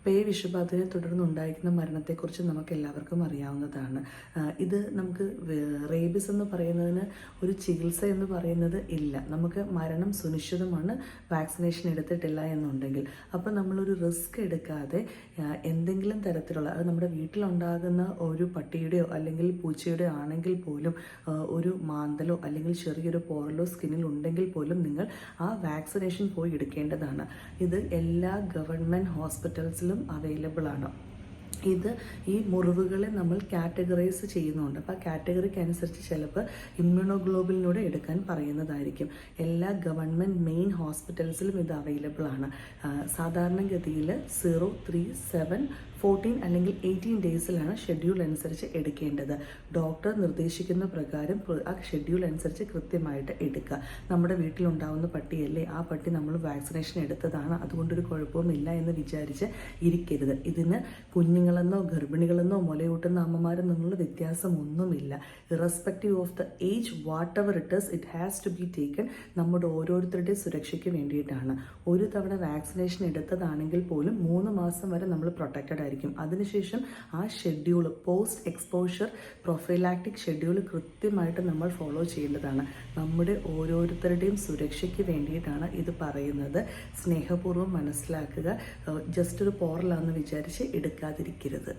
പേ വിഷബാധയെ തുടർന്നുണ്ടായിരിക്കുന്ന മരണത്തെക്കുറിച്ച് നമുക്ക് എല്ലാവർക്കും അറിയാവുന്നതാണ്. ഇത് നമുക്ക് റേബിസ് എന്ന് പറയുന്നതിന് ഒരു ചികിത്സ എന്ന് പറയുന്നത് ഇല്ല. നമുക്ക് മരണം സുനിശ്ചിതമാണ് വാക്സിനേഷൻ എടുത്തിട്ടില്ല എന്നുണ്ടെങ്കിൽ. അപ്പോൾ നമ്മളൊരു റിസ്ക് എടുക്കാതെ എന്തെങ്കിലും തരത്തിലുള്ള, അത് നമ്മുടെ വീട്ടിലുണ്ടാകുന്ന ഒരു പട്ടിയുടെയോ അല്ലെങ്കിൽ പൂച്ചയുടെയോ ആണെങ്കിൽ പോലും ഒരു മാന്തലോ അല്ലെങ്കിൽ ചെറിയൊരു പോറലോ സ്കിന്നിൽ ഉണ്ടെങ്കിൽ പോലും നിങ്ങൾ ആ വാക്സിനേഷൻ പോയി എടുക്കേണ്ടതാണ്. ഇത് എല്ലാ ഗവൺമെൻറ് ഹോസ്പിറ്റൽസിലും അവൈലബിൾ ആണ്. ഈ മുറിവുകളെ നമ്മൾ കാറ്റഗറൈസ് ചെയ്യുന്നുണ്ട്. അപ്പോൾ ആ കാറ്റഗറിക്ക് അനുസരിച്ച് ചിലപ്പോൾ ഇമ്മ്യൂണോഗ്ലോബിലിനൂടെ എടുക്കാൻ പറയുന്നതായിരിക്കും. എല്ലാ ഗവൺമെൻറ് മെയിൻ ഹോസ്പിറ്റൽസിലും ഇത് അവൈലബിൾ ആണ്. സാധാരണഗതിയിൽ 0, 3, 7, 14 അല്ലെങ്കിൽ 18 ഡേയ്സിലാണ് ഷെഡ്യൂൾ അനുസരിച്ച് എടുക്കേണ്ടത്. ഡോക്ടർ നിർദ്ദേശിക്കുന്ന പ്രകാരം ആ ഷെഡ്യൂൾ അനുസരിച്ച് കൃത്യമായിട്ട് എടുക്കുക. നമ്മുടെ വീട്ടിലുണ്ടാവുന്ന പട്ടിയല്ലേ, ആ പട്ടി നമ്മൾ വാക്സിനേഷൻ എടുത്തതാണ്, അതുകൊണ്ടൊരു കുഴപ്പവുമില്ല എന്ന് വിചാരിച്ച് ഇരിക്കരുത്. ഇതിന് കുഞ്ഞുങ്ങളെന്നോ ഗർഭിണികളെന്നോ മുലയൂട്ടുന്ന അമ്മമാരെന്നുള്ള വ്യത്യാസമൊന്നുമില്ല. Irrespective of the age, whatever it is, it has to be taken നമ്മുടെ ഓരോരുത്തരുടെയും സുരക്ഷയ്ക്ക് വേണ്ടിയിട്ടാണ്. ഒരു തവണ വാക്സിനേഷൻ എടുത്തതാണെങ്കിൽ പോലും 3 മാസം വരെ നമ്മൾ പ്രൊട്ടക്റ്റഡ് ആയിരിക്കും. അതിനുശേഷം ആ schedule, post exposure prophylactic schedule കൃത്യമായിട്ട് നമ്മൾ ഫോളോ ചെയ്യേണ്ടതാണ്. നമ്മുടെ ഓരോരുത്തരുടെയും സുരക്ഷയ്ക്ക് വേണ്ടിയിട്ടാണ് ഇത് പറയുന്നത്. സ്നേഹപൂർവ്വം മനസ്സിലാക്കുക. ജസ്റ്റ് ഒരു പോറലാണെന്ന് വിചാരിച്ച് എടുക്കാതിരിക്കരുത്.